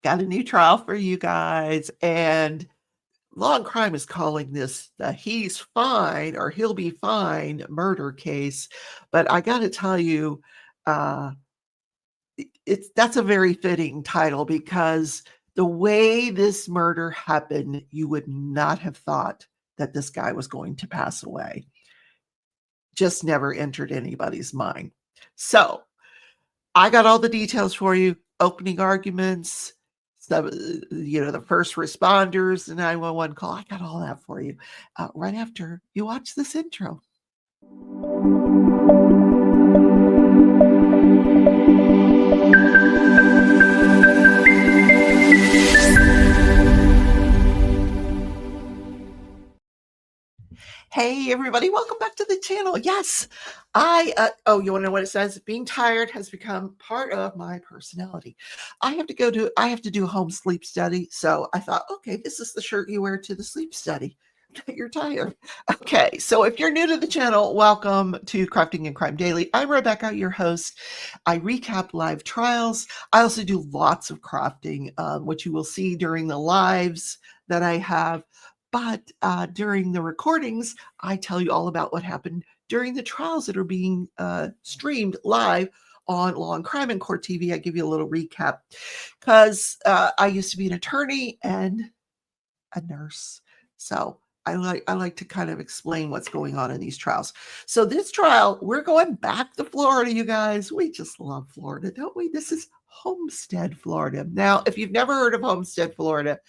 Got a new trial for you guys, and Law and Crime is calling this the "he's fine" or "he'll be fine" murder case. But I got to tell you, uh, that's a very fitting title because the way this murder happened, you would not have thought that this guy was going to pass away. Just never entered anybody's mind. So I got all the details for you, opening arguments, the first responders, the 911 call. I got all that for you right after you watch this intro. Hey, everybody, welcome back to the channel. Yes, you want to know what it says? Being tired has become part of my personality. I have to do a home sleep study. So I thought, okay, this is the shirt you wear to the sleep study. You're tired. Okay, so if you're new to the channel, welcome to Crafting and Crime Daily. I'm Rebecca, your host. I recap live trials. I also do lots of crafting, which you will see during the lives that I have. But during the recordings, I tell you all about what happened during the trials that are being streamed live on Law and Crime and Court TV. I give you a little recap because I used to be an attorney and a nurse. So I like to kind of explain what's going on in these trials. So this trial, we're going back to Florida, you guys. We just love Florida, don't we? This is Homestead, Florida. Now, if you've never heard of Homestead, Florida,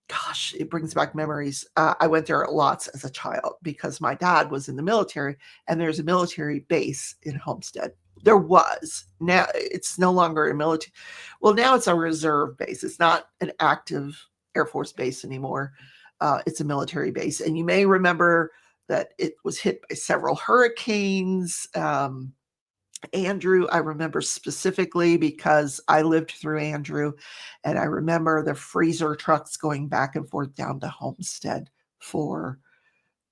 gosh, it brings back memories. I went there lots as a child because my dad was in the military, and there's a military base in Homestead. There was. Now it's no longer a military. Well, now it's a reserve base. It's not an active Air Force base anymore. It's a military base. And you may remember that it was hit by several hurricanes. Andrew, I remember specifically because I lived through Andrew, and I remember the freezer trucks going back and forth down to Homestead for,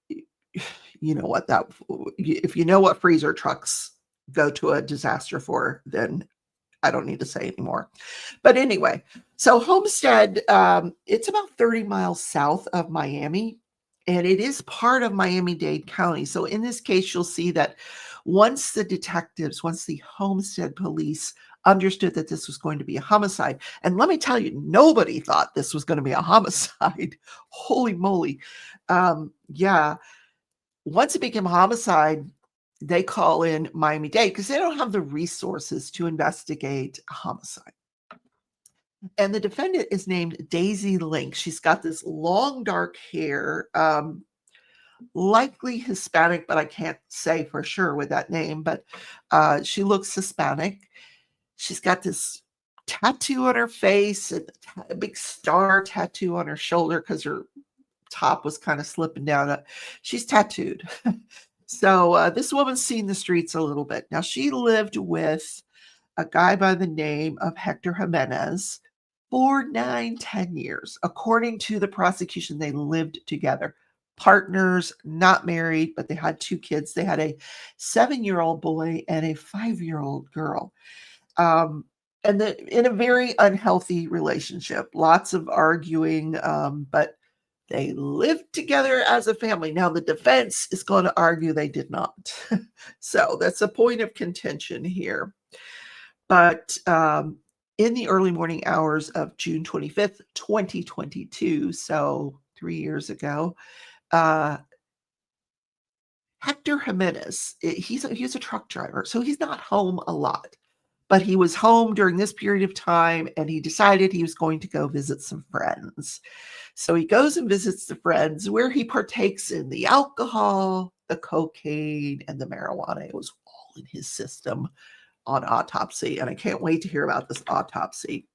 you know what that, if you know what freezer trucks go to a disaster for, then I don't need to say anymore. But anyway, so Homestead, it's about 30 miles south of Miami, and it is part of Miami-Dade County. So in this case, you'll see that once the Homestead police understood that this was going to be a homicide, and let me tell you, nobody thought this was going to be a homicide. Holy moly. Yeah. Once it became a homicide, they call in Miami-Dade because they don't have the resources to investigate a homicide. And the defendant is named Daisy Link. She's got this long, dark hair, likely Hispanic, but I can't say for sure with that name, but she looks Hispanic. She's got this tattoo on her face and a big star tattoo on her shoulder because her top was kind of slipping down. She's tattooed. So this woman's seen the streets a little bit. Now, she lived with a guy by the name of Hector Jimenez for 10 years. According to the prosecution, they lived together. Partners, not married, but they had 2 kids. They had a 7-year-old boy and a 5-year-old girl. And in a very unhealthy relationship, lots of arguing, but they lived together as a family. Now, the defense is going to argue they did not. So that's a point of contention here. But in the early morning hours of June 25th, 2022, so 3 years ago, Hector Jimenez, he's a truck driver, so he's not home a lot. But he was home during this period of time, and he decided he was going to go visit some friends. So he goes and visits the friends where he partakes in the alcohol, the cocaine, and the marijuana. It was all in his system on autopsy, and I can't wait to hear about this autopsy.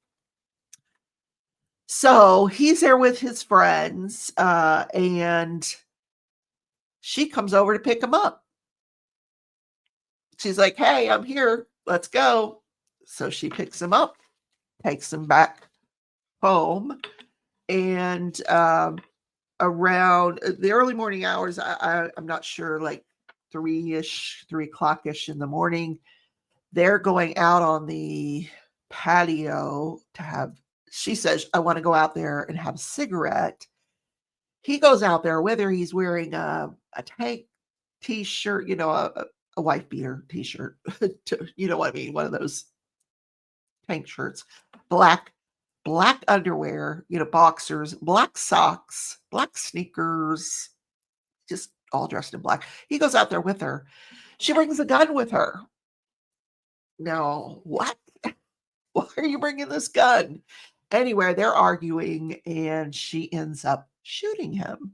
So he's there with his friends, and she comes over to pick him up. She's like, "Hey, I'm here. Let's go." So she picks him up, takes him back home, and around the early morning hours, I'm not sure, like 3 o'clock-ish in the morning, they're going out on the patio to have she says, "I wanna go out there and have a cigarette." He goes out there with her, he's wearing a tank T-shirt, a wife beater T-shirt, you know what I mean, one of those tank shirts, black black underwear, boxers, black socks, black sneakers, just all dressed in black. He goes out there with her. She brings a gun with her. Now, what? Why are you bringing this gun? Anyway, they're arguing, and she ends up shooting him.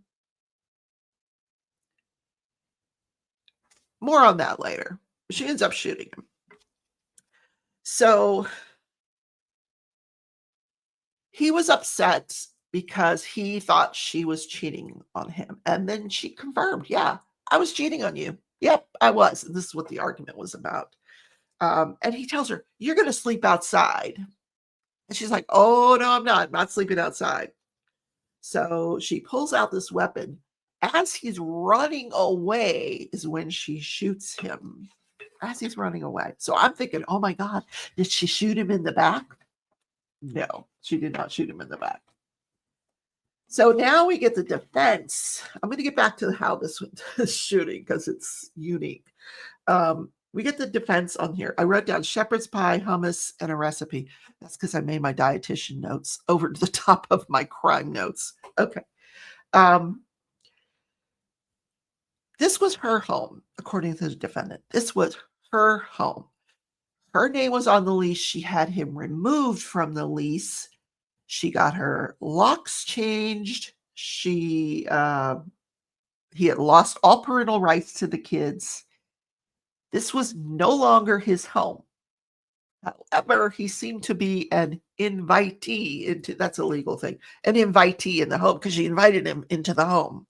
More on that later. She ends up shooting him. So he was upset because he thought she was cheating on him. And then she confirmed, yeah, I was cheating on you. Yep, I was. This is what the argument was about. And he tells her, you're going to sleep outside. And she's like, oh, no, I'm not. I'm not sleeping outside. So she pulls out this weapon. As he's running away is when she shoots him. As he's running away. So I'm thinking, oh my God, did she shoot him in the back? No, she did not shoot him in the back. So now we get the defense. I'm going to get back to how this was shooting because it's unique. We get the defense on here. I wrote down shepherd's pie, hummus, and a recipe. That's because I made my dietitian notes over to the top of my crime notes. Okay. This was her home, according to the defendant. This was her home. Her name was on the lease. She had him removed from the lease. She got her locks changed. He had lost all parental rights to the kids. This was no longer his home. However, he seemed to be an invitee into, that's a legal thing, an invitee in the home because she invited him into the home.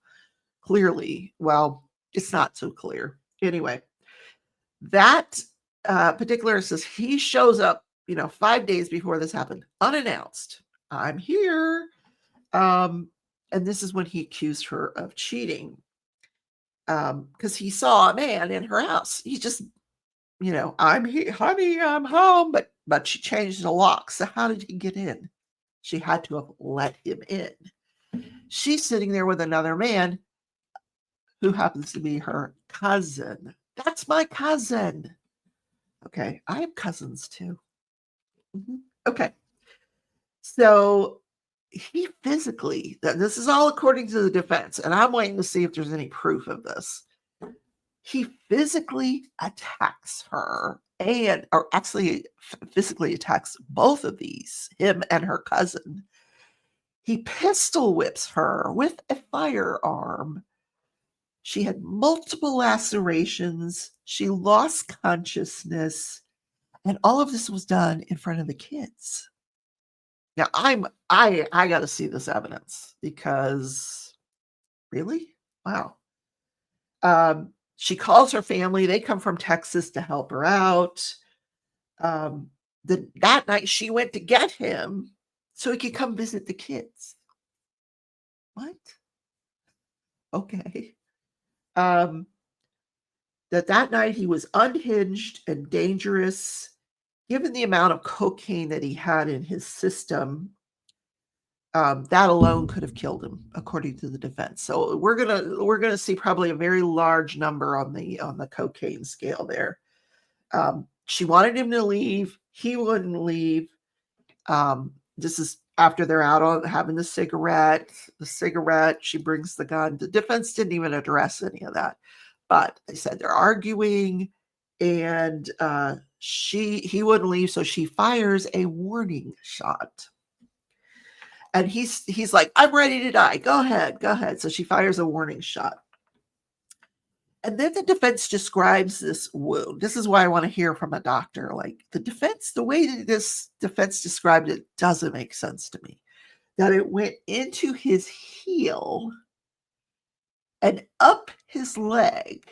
Clearly, well, it's not so clear. Anyway, that particular says he shows up, 5 days before this happened, unannounced. I'm here. And this is when he accused her of cheating. Because he saw a man in her house. He just, I'm here, honey, I'm home. But she changed the lock. So how did he get in? She had to have let him in. She's sitting there with another man who happens to be her cousin. That's my cousin. Okay, I have cousins too. Okay. So he physically, this is all according to the defense, and I'm waiting to see if there's any proof of this. He physically attacks her or actually physically attacks both of these, him and her cousin. He pistol whips her with a firearm. She had multiple lacerations. She lost consciousness. And all of this was done in front of the kids. Now I got to see this evidence because really? Wow. She calls her family. They come from Texas to help her out. That night she went to get him so he could come visit the kids. What? Okay. That night he was unhinged and dangerous. Given the amount of cocaine that he had in his system, that alone could have killed him, according to the defense. So we're gonna see probably a very large number on the cocaine scale there. She wanted him to leave. He wouldn't leave. This is after they're out on having the cigarette. She brings the gun. The defense didn't even address any of that, but they said they're arguing, and he wouldn't leave, so she fires a warning shot. And he's like, I'm ready to die. Go ahead. So she fires a warning shot. And then the defense describes this wound. This is why I want to hear from a doctor. Like the way that this defense described it doesn't make sense to me. That it went into his heel and up his leg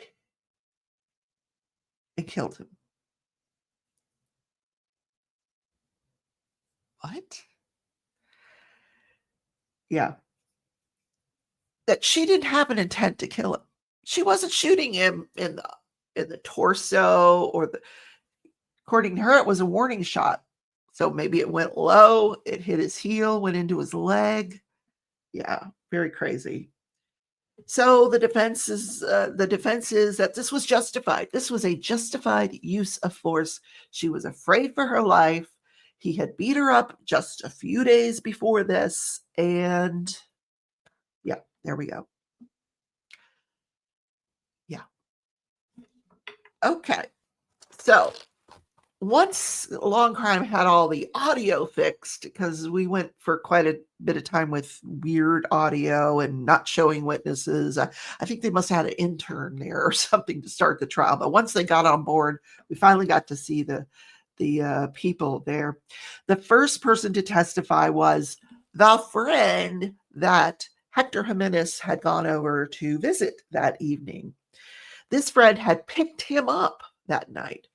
and killed him. What? Yeah. That she didn't have an intent to kill him. She wasn't shooting him in the torso according to her, it was a warning shot. So maybe it went low, it hit his heel, went into his leg. Yeah, very crazy. So the defense is that this was justified. This was a justified use of force. She was afraid for her life. He had beat her up just a few days before this, and yeah, there we go. Yeah. Okay. So once Long Crime had all the audio fixed, because we went for quite a bit of time with weird audio and not showing witnesses. I think they must have had an intern there or something to start the trial. But once they got on board, we finally got to see the people there. The first person to testify was the friend that Hector Jimenez had gone over to visit that evening. This friend had picked him up that night.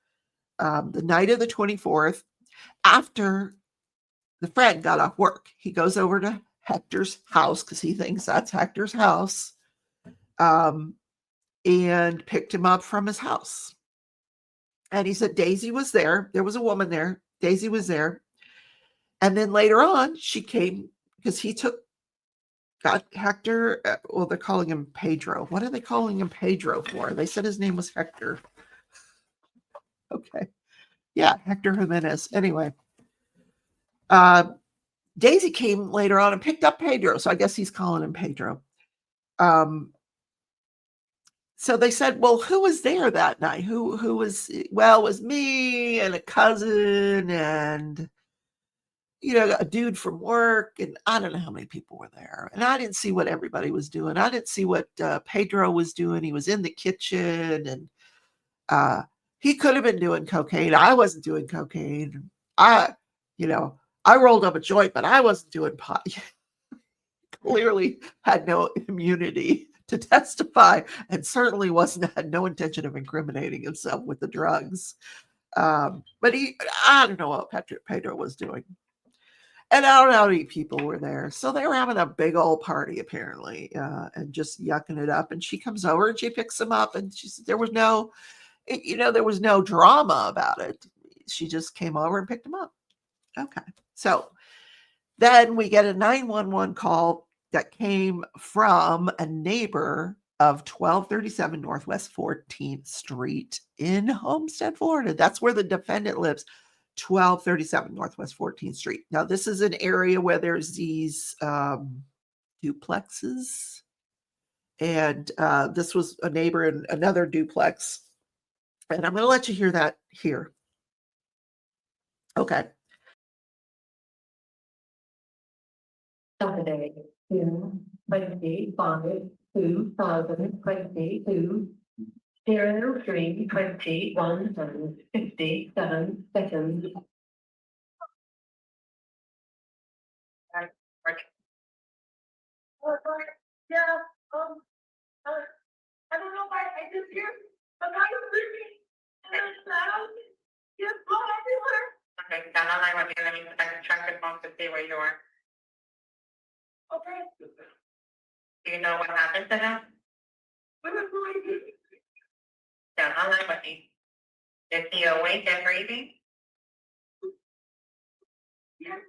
The night of the 24th, after the friend got off work, he goes over to Hector's house because he thinks that's Hector's house, and picked him up from his house. And he said Daisy was there. There was a woman there. Daisy was there. And then later on, she came because got Hector. Well, they're calling him Pedro. What are they calling him Pedro for? They said his name was Hector. Okay. Yeah, Hector Jimenez. Anyway, Daisy came later on and picked up Pedro. So I guess he's calling him Pedro. So they said, well, who was there that night? Who was, well, it was me and a cousin and, a dude from work. And I don't know how many people were there. And I didn't see what everybody was doing. I didn't see what Pedro was doing. He was in the kitchen and he could have been doing cocaine. I wasn't doing cocaine. I, I rolled up a joint, but I wasn't doing pot. Clearly had no immunity to testify and certainly had no intention of incriminating himself with the drugs. But I don't know what Pedro was doing. And I don't know how many people were there. So they were having a big old party apparently, and just yucking it up. And she comes over and she picks him up and she said there was no drama about it. She just came over and picked him up. Okay. So then we get a 911 call that came from a neighbor of 1237 Northwest 14th Street in Homestead, Florida. That's where the defendant lives, 1237 Northwest 14th Street. Now, this is an area where there's these duplexes. And this was a neighbor in another duplex. And I'm going to let you hear that here. Okay. Saturday, June 25, 2022, 03:21 and 57 seconds. Yeah, I don't know why I just hear a guy sleeping and it's loud. Just blow everywhere. Okay, down on line with you. Let me check the phone to see where you are. Okay. Do you know what happened to him? Down on line with me. Is he awake and breathing? Yes.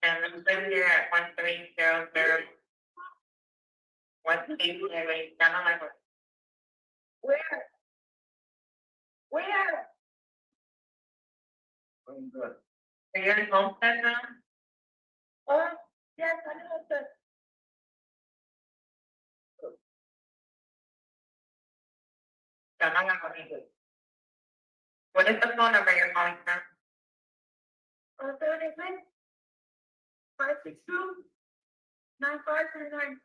And I'm sitting here at 1300. What's the wait? Down on line with. Where? I'm good. Are you in Homestead now? Yes, I'm in Homestead. Down on line with me. What is the phone number you're calling from? 562 9539.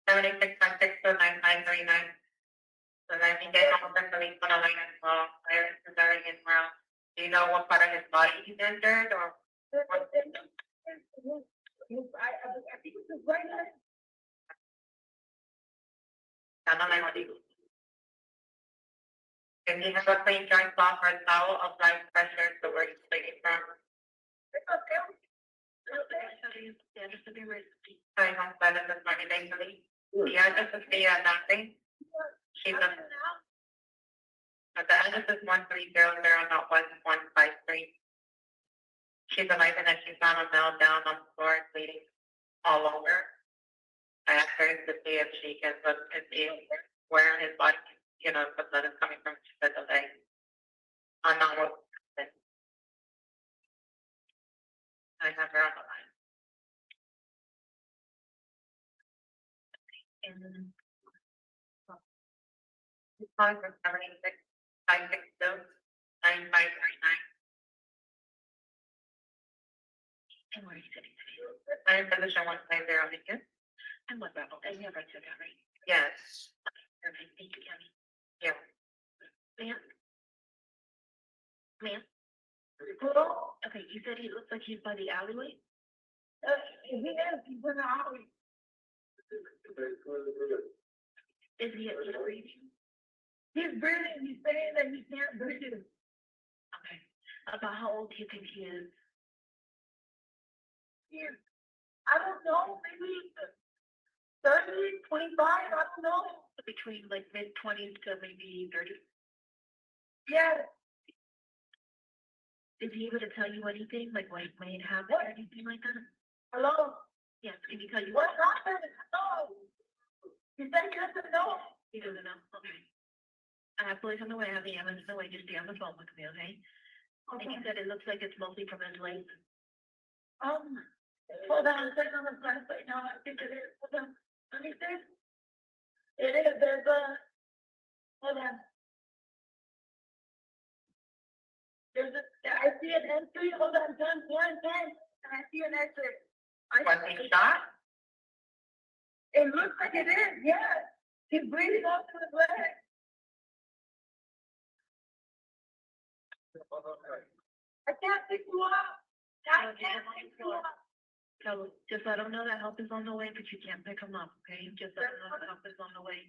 7656299939. So let me get all the police on the line as well. Fire is already as well. Do you know what part of his body he's injured or what? I think it's his right leg. Down on line with you. Can you have a clean dry cloth or a towel of light pressure to where he's bleeding from? It's okay. Yeah, just to be ready. Sorry, I'm glad that that's not eventually. Yeah, just to see nothing. She's a. The address is 1300, not 1153. She's alleging that she found a male down on the floor bleeding all over. I asked her to see if she can look and see where his body, the blood is coming from. She said the leg. I'm not what I have her on the line. And he's calling for 76562 9539. And where he said he's I'm in position 150. And what level? And you have right to that, right? Yes. Okay, thank you, County. Yeah. Ma'am? Ma'am? Hello? Okay, you said he looks like he's by the alleyway? He is. He's in the alley. Is he at least breathing? He's breathing. He's saying that he can't breathe. Okay. About how old do you think he is? I don't know. Maybe 30, 25. I don't know. Between like mid-20s to maybe 30. Yeah. Is he able to tell you anything, like what might happen or anything like that? Hello? Yes, can he tell you what happened? No. He said he doesn't know. He doesn't know? Okay. I have police on the way, I have the ambulance on the way, just stay on the phone with me, okay? Okay. And he said it looks like it's mostly from his legs. Hold on, I'm sitting on the front right now, I think it is. Hold on. Let me see. It is, there's hold on. I see an entry. Hold on, turn. And I see an exit. Was he shot? It looks like it is, yeah. He's breathing out to his leg. I can't pick you up. I can't pick you up. So just let him know that help is on the way, but you can't pick him up, okay? Just let him know that help is on the way.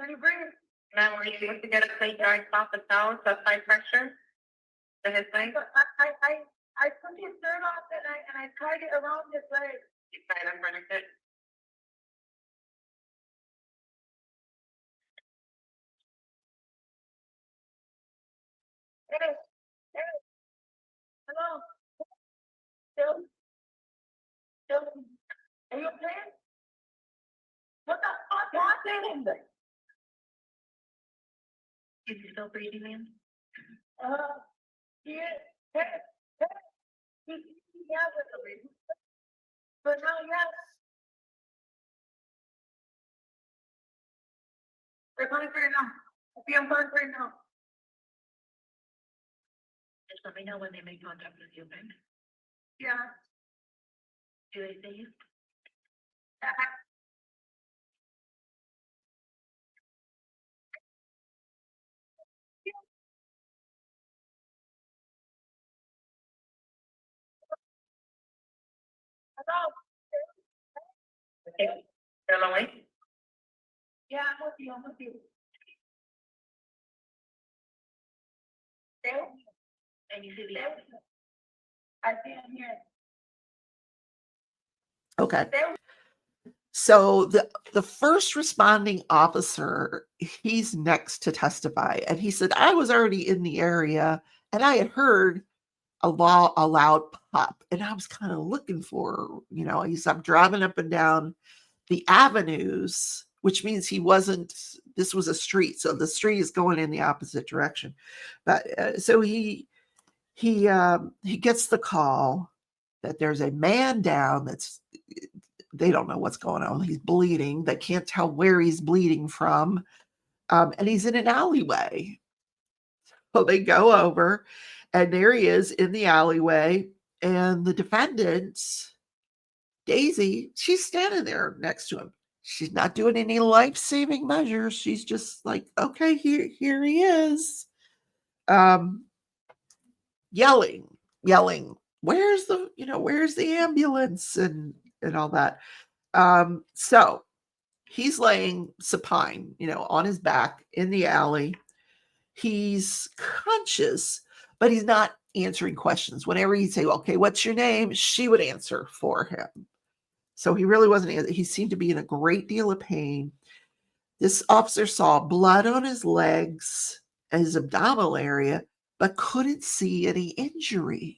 Can you bring it? Ma'am, were you able to get a plate yard off the towel to apply pressure to his leg? I took his shirt off and I tied it around his leg. You tied it in front of it? Hey, hello. Still, are you okay? What the fuck happened? Is he still breathing, ma'am? Yeah. He has a breathing. But now, yes. They're coming for you now. I'm coming for you now. Just let me know when they make contact with you, okay? Yeah. Do they see you? Hello? Okay. Still awake? Yeah, I'm with you. Still? And you see the evidence? I see him here. Okay. So the first responding officer, he's next to testify, and he said, I was already in the area and I had heard a loud pop, and I was kind of looking for, he said, I'm driving up and down the avenues, which means this was a street, so the street is going in the opposite direction. But so he gets the call that there's a man down they don't know what's going on. He's bleeding. They can't tell where he's bleeding from. And he's in an alleyway. So they go over, and there he is in the alleyway. And the defendant, Daisy, she's standing there next to him. She's not doing any life-saving measures. She's just like, okay, here he is. Yelling, where's the ambulance and all that. So he's laying supine, on his back in the alley. He's conscious, but he's not answering questions. Whenever he'd say, okay, what's your name? She would answer for him. So he really wasn't, he seemed to be in a great deal of pain. This officer saw blood on his legs and his abdominal area, but couldn't see any injury.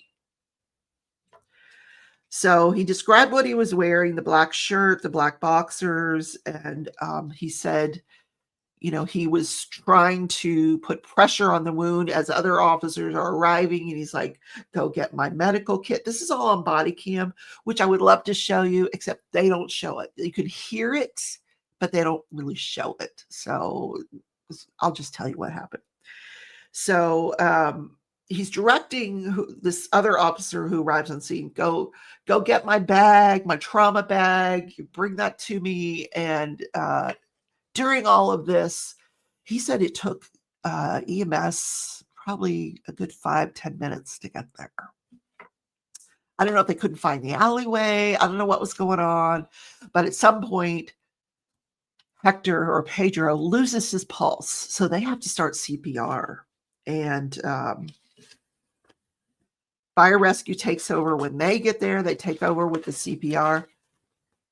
So he described what he was wearing, the black shirt, the black boxers, and he said, he was trying to put pressure on the wound as other officers are arriving, and he's like, go get my medical kit. This is all on body cam, which I would love to show you, except they don't show it. You could hear it, but they don't really show it. So I'll just tell you what happened. So he's directing this other officer who arrives on scene, go get my bag, my trauma bag, you bring that to me. And during all of this, he said it took EMS probably a good 5-10 minutes to get there. I don't know if they couldn't find the alleyway. I don't know what was going on, but at some point, Hector or Pedro loses his pulse, so they have to start CPR. And fire rescue takes over when they get there. They take over with the CPR,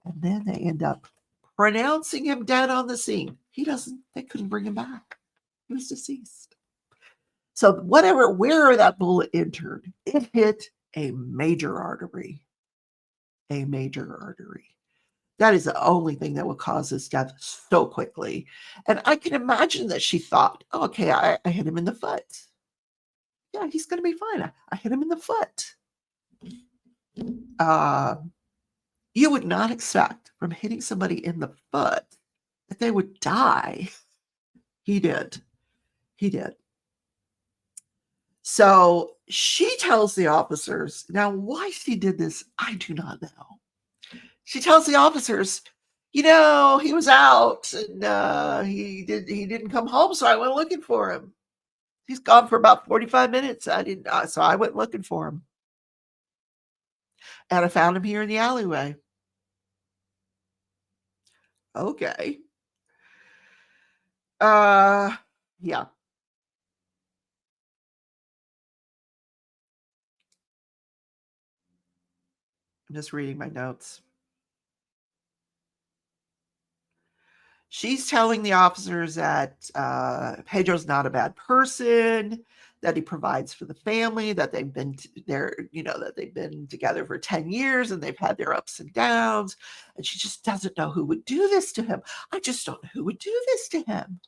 and then they end up pronouncing him dead on the scene. They couldn't bring him back. He was deceased. So where that bullet entered, it hit a major artery. A major artery. That is the only thing that would cause his death so quickly. And I can imagine that she thought, oh, okay, I hit him in the foot. Yeah, he's going to be fine. I hit him in the foot. You would not expect from hitting somebody in the foot that they would die. He did. So she tells the officers, now why she did this, I do not know. She tells the officers, he was out and he didn't come home, so I went looking for him. He's gone for about 45 minutes. So I went looking for him. And I found him here in the alleyway. Okay. Yeah. I'm just reading my notes. She's telling the officers that Pedro's not a bad person, that he provides for the family, that they've been there, that they've been together for 10 years and they've had their ups and downs. And she just doesn't know who would do this to him. I just don't know who would do this to him.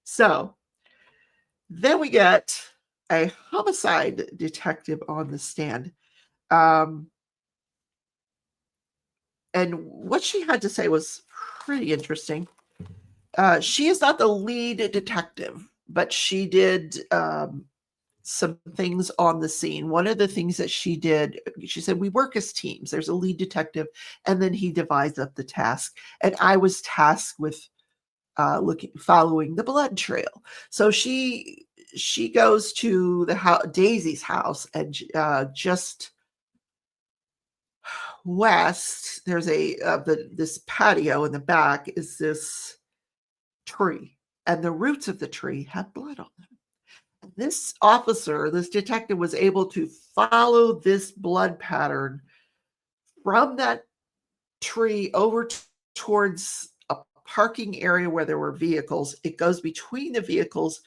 So then we get a homicide detective on the stand. And what she had to say was pretty interesting. She is not the lead detective, but she did some things on the scene. One of the things that she did, she said, we work as teams. There's a lead detective, and then he divides up the task. And I was tasked with following the blood trail. So she goes to Daisy's house, and just west, there's this patio in the back is this tree, and the roots of the tree have blood on them. This detective was able to follow this blood pattern from that tree over towards a parking area where there were vehicles. It goes between the vehicles,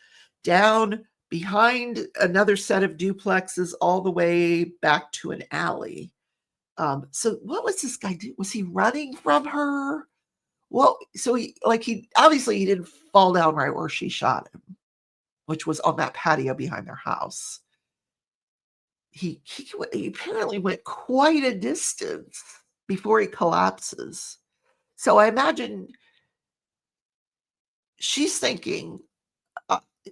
down behind another set of duplexes, all the way back to an alley. So what was this guy doing? Was he running from her? Well, so he obviously he didn't fall down right where she shot him, which was on that patio behind their house. He apparently went quite a distance before he collapses. So I imagine she's thinking,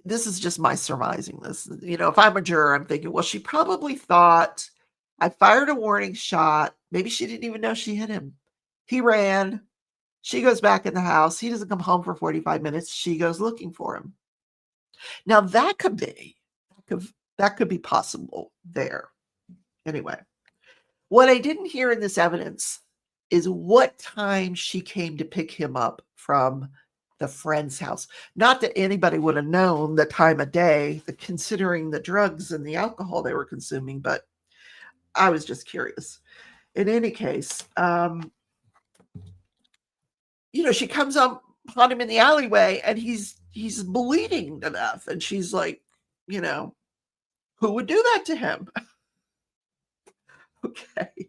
this is just my surmising this. If I'm a juror, I'm thinking, well, she probably thought I fired a warning shot. Maybe she didn't even know she hit him. He ran. She goes back in the house. He doesn't come home for 45 minutes. She goes looking for him. Now that could be possible there. Anyway, what I didn't hear in this evidence is what time she came to pick him up from the friend's house. Not that anybody would have known the time of day, considering the drugs and the alcohol they were consuming, but I was just curious. In any case, she comes up upon him in the alleyway and he's bleeding to death. And she's like, who would do that to him? Okay.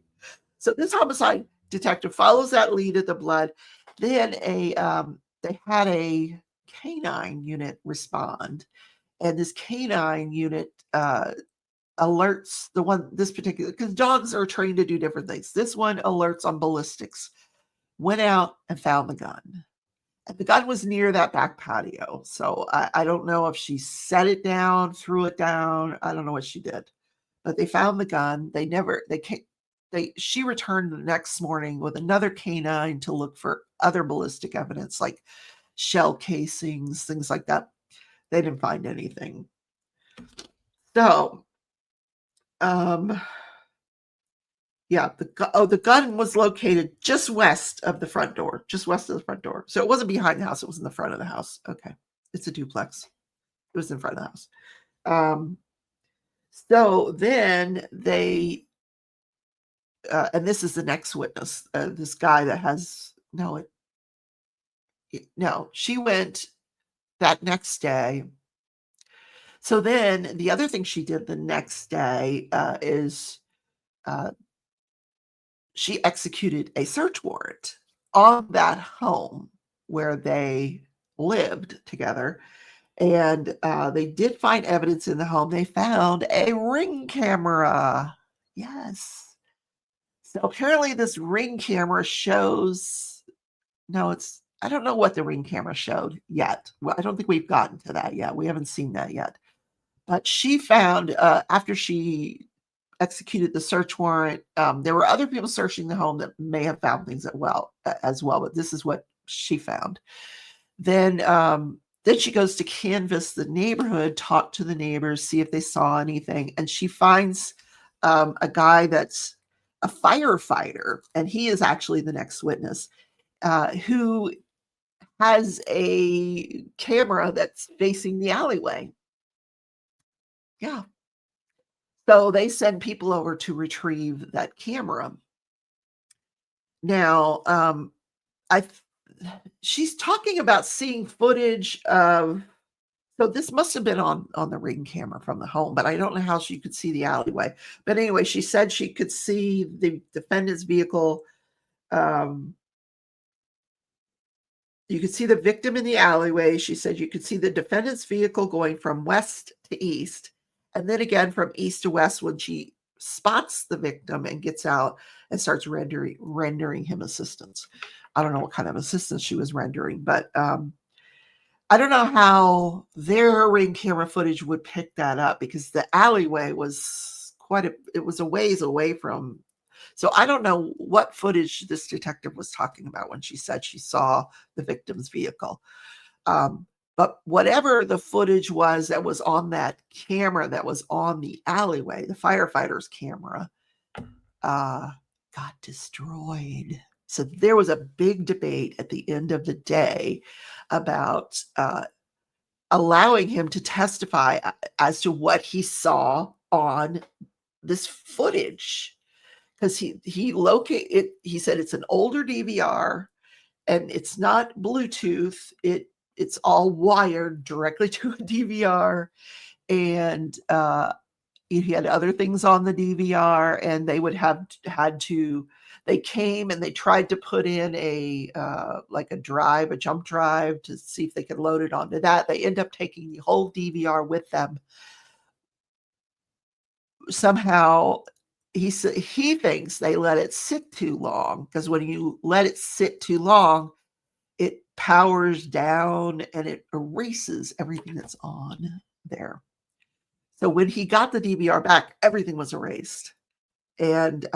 So this homicide detective follows that lead of the blood. Then they had a canine unit respond, and this canine unit alerts this particular, because dogs are trained to do different things. This one alerts on ballistics, went out and found the gun. And the gun was near that back patio. So I don't know if she set it down, threw it down. I don't know what she did, but they found the gun. She returned the next morning with another canine to look for other ballistic evidence, like shell casings, things like that. They didn't find anything. So, yeah, the gun was located just west of the front door. So it wasn't behind the house; it was in the front of the house. Okay, it's a duplex. It was in front of the house. So then they, and this is the next witness. This guy that has she went that next day. So then the other thing she did the next day is she executed a search warrant on that home where they lived together. And they did find evidence in the home. They found a ring camera. Yes. So apparently this ring camera shows, I don't know what the ring camera showed yet. Well, I don't think we've gotten to that yet. We haven't seen that yet. But she found, after she executed the search warrant, there were other people searching the home that may have found things as well, but this is what she found. Then she goes to canvass the neighborhood, talk to the neighbors, see if they saw anything. And she finds a guy that's a firefighter, and he is actually the next witness, who has a camera that's facing the alleyway. Yeah. So they send people over to retrieve that camera. Now, she's talking about seeing footage of, so this must have been on the ring camera from the home, but I don't know how she could see the alleyway. But anyway, she said she could see the defendant's vehicle. You could see the victim in the alleyway. She said you could see the defendant's vehicle going from west to east, and then again from east to west when she spots the victim and gets out and starts rendering him assistance. I don't know what kind of assistance she was rendering, but I don't know how their ring camera footage would pick that up, because the alleyway was it was a ways away from. So I don't know what footage this detective was talking about when she said she saw the victim's vehicle. But whatever the footage was that was on that camera that was on the alleyway, the firefighter's camera, got destroyed. So there was a big debate at the end of the day about allowing him to testify as to what he saw on this footage. Because he located, he said it's an older DVR and it's not Bluetooth. It's all wired directly to a DVR, and he had other things on the DVR, and they would have had to. They came and they tried to put in a jump drive to see if they could load it onto that. They end up taking the whole DVR with them. Somehow he thinks they let it sit too long, because when you let it sit too long, it powers down and it erases everything that's on there. So when he got the DVR back, everything was erased. And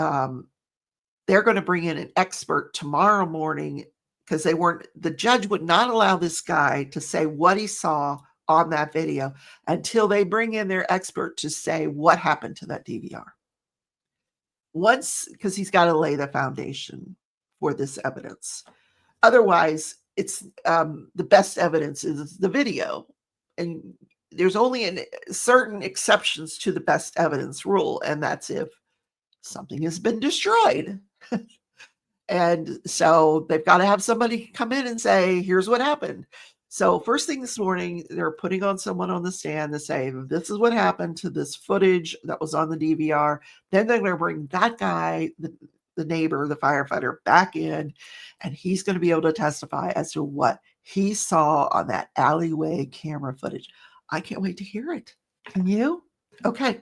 they're going to bring in an expert tomorrow morning, because the judge would not allow this guy to say what he saw on that video until they bring in their expert to say what happened to that DVR. Because he's got to lay the foundation for this evidence. Otherwise, it's the best evidence is the video. And there's only certain exceptions to the best evidence rule, and that's if something has been destroyed. And so they've got to have somebody come in and say, here's what happened. So first thing this morning, they're putting on someone on the stand to say, this is what happened to this footage that was on the DVR. Then they're going to bring that guy, the neighbor, the firefighter, back in, and he's going to be able to testify as to what he saw on that alleyway camera footage. I can't wait to hear it. Can you? Okay.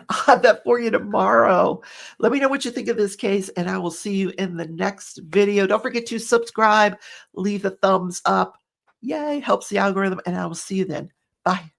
I'll have that for you tomorrow. Let me know what you think of this case, and I will see you in the next video. Don't forget to subscribe, leave a thumbs up. Yay, helps the algorithm, and I will see you then. Bye.